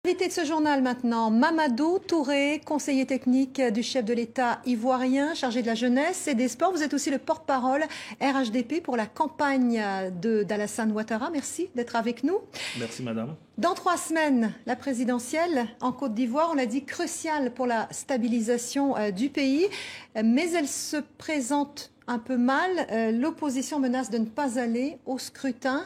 Invité de ce journal maintenant, Mamadou Touré, conseiller technique du chef de l'État ivoirien, chargé de la jeunesse et des sports. Vous êtes aussi le porte-parole RHDP pour la campagne d'Alassane Ouattara. Merci d'être avec nous. Merci madame. Dans 3 semaines, la présidentielle en Côte d'Ivoire, on l'a dit, cruciale pour la stabilisation du pays, mais elle se présente un peu mal. L'opposition menace de ne pas aller au scrutin.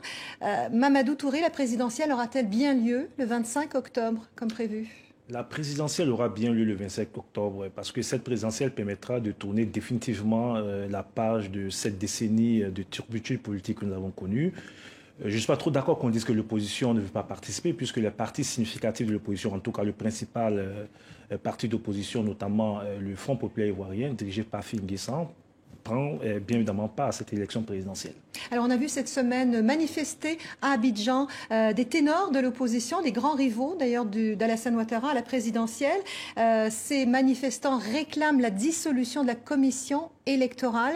Mamadou Touré, la présidentielle aura-t-elle bien lieu le 25 octobre, comme prévu? La présidentielle aura bien lieu le 25 octobre parce que cette présidentielle permettra de tourner définitivement la page de cette décennie de turpitude politique que nous avons connue. Je ne suis pas trop d'accord qu'on dise que l'opposition ne veut pas participer, puisque les partis significatifs de l'opposition, en tout cas le principal parti d'opposition, notamment le Front populaire ivoirien, dirigé par Fine Guessant, prend bien évidemment part à cette élection présidentielle. Alors on a vu cette semaine manifester à Abidjan des ténors de l'opposition, des grands rivaux d'ailleurs d'Alassane Ouattara à la présidentielle. Ces manifestants réclament la dissolution de la commission électorale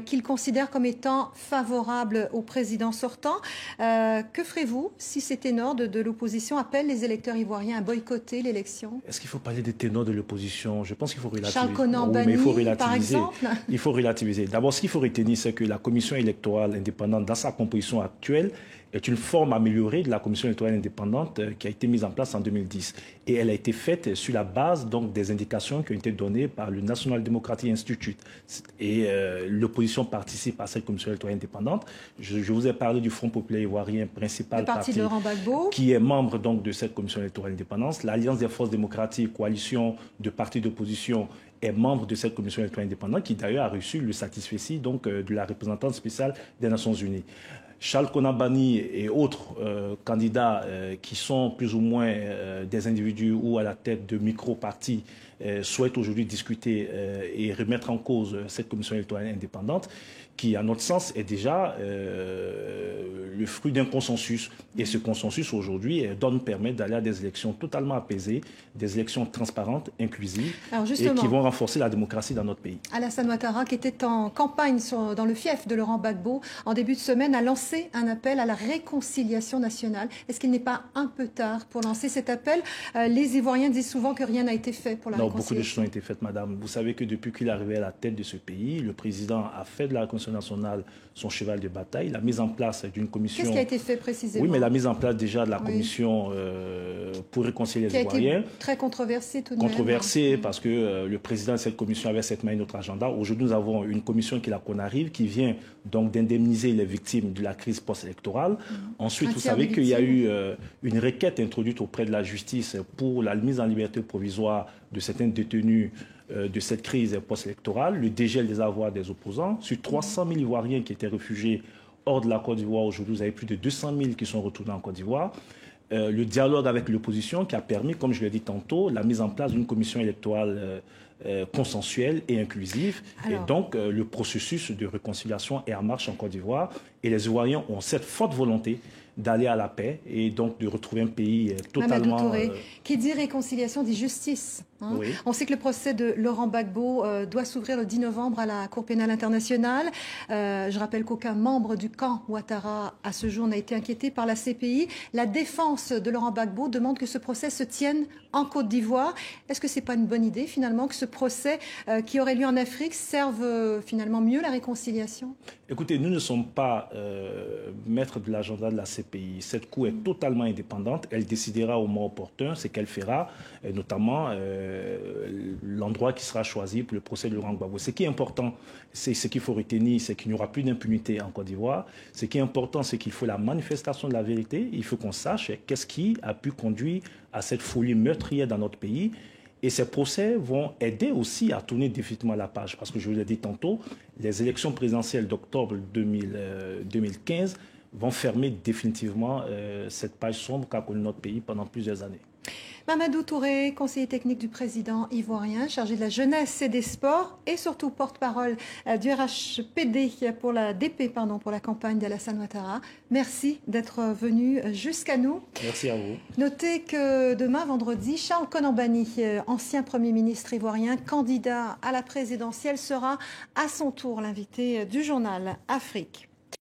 qu'ils considèrent comme étant favorable au président sortant. Que ferez-vous si ces ténors de l'opposition appellent les électeurs ivoiriens à boycotter l'élection? Est-ce qu'il faut parler des ténors de l'opposition? Je pense qu'il faut relativiser. Charles Konan Banny, par exemple. Il faut relativiser. D'abord, ce qu'il faut retenir, c'est que la commission électorale indépendante, dans sa composition actuelle, est une forme améliorée de la commission électorale indépendante qui a été mise en place en 2010. Et elle a été faite sur la base donc, des indications qui ont été données par le National Democratic Institute. Et l'opposition participe à cette commission électorale indépendante. Je vous ai parlé du Front populaire ivoirien, principal parti de Laurent Gbagbo, qui est membre donc, de cette commission électorale indépendante. L'Alliance des forces démocratiques, coalition de partis d'opposition, est membre de cette commission électorale indépendante, qui d'ailleurs a reçu le satisfecit donc, de la représentante spéciale des Nations Unies. Charles Konan Banny et autres candidats qui sont plus ou moins des individus ou à la tête de micro-partis souhaitent aujourd'hui discuter et remettre en cause cette commission électorale indépendante qui, à notre sens, est déjà le fruit d'un consensus. Et ce consensus, aujourd'hui, doit nous permettre d'aller à des élections totalement apaisées, des élections transparentes, inclusives, et qui vont renforcer la démocratie dans notre pays. Alassane Ouattara, qui était en campagne dans le fief de Laurent Gbagbo, en début de semaine, a lancé un appel à la réconciliation nationale. Est-ce qu'il n'est pas un peu tard pour lancer cet appel? Les Ivoiriens disent souvent que rien n'a été fait pour la réconciliation. Beaucoup de choses ont été faites, madame. Vous savez que depuis qu'il est arrivé à la tête de ce pays, le président a fait de la réconciliation nationale son cheval de bataille, la mise en place d'une commission... Qu'est-ce qui a été fait précisément? Oui, mais la mise en place déjà de la commission pour réconcilier les Ivoiriens. Qui a été très controversée tout de même. Controversée parce que le président de cette commission avait cette main notre agenda. Aujourd'hui, nous avons une commission qu'on arrive, qui vient donc d'indemniser les victimes de la crise post-électorale. Ensuite, vous savez qu'il y a eu une requête introduite auprès de la justice pour la mise en liberté provisoire de certains détenus de cette crise post-électorale, le dégel des avoirs des opposants. Sur 300 000 Ivoiriens qui étaient réfugiés hors de la Côte d'Ivoire, aujourd'hui, vous avez plus de 200 000 qui sont retournés en Côte d'Ivoire. Le dialogue avec l'opposition qui a permis, comme je l'ai dit tantôt, la mise en place d'une commission électorale consensuelle et inclusive. Et donc, le processus de réconciliation est en marche en Côte d'Ivoire. Et les Ivoiriens ont cette forte volonté d'aller à la paix et donc de retrouver un pays totalement... Mamadou Touré, qui dit réconciliation, dit justice. Hein. Oui. On sait que le procès de Laurent Gbagbo doit s'ouvrir le 10 novembre à la Cour pénale internationale. Je rappelle qu'aucun membre du camp Ouattara, à ce jour, n'a été inquiété par la CPI. La défense de Laurent Gbagbo demande que ce procès se tienne en Côte d'Ivoire. Est-ce que ce n'est pas une bonne idée, finalement, que ce procès qui aurait lieu en Afrique serve finalement mieux la réconciliation? Écoutez, nous ne sommes pas maîtres de l'agenda de la CPI. Cette Cour est totalement indépendante. Elle décidera au moment opportun ce qu'elle fera, notamment l'endroit qui sera choisi pour le procès de Laurent Gbagbo. Ce qui est important, c'est ce qu'il faut retenir, c'est qu'il n'y aura plus d'impunité en Côte d'Ivoire. Ce qui est important, c'est qu'il faut la manifestation de la vérité. Il faut qu'on sache qu'est-ce qui a pu conduire à cette folie meurtrière dans notre pays. Et ces procès vont aider aussi à tourner définitivement la page. Parce que je vous l'ai dit tantôt, les élections présidentielles d'octobre 2015 vont fermer définitivement cette page sombre qu'a connue notre pays pendant plusieurs années. Mamadou Touré, conseiller technique du président ivoirien, chargé de la jeunesse et des sports et surtout porte-parole du RHPD pour la campagne d'Alassane Ouattara. Merci d'être venu jusqu'à nous. Merci à vous. Notez que demain, vendredi, Charles Konan Banny, ancien Premier ministre ivoirien, candidat à la présidentielle, sera à son tour l'invité du journal Afrique.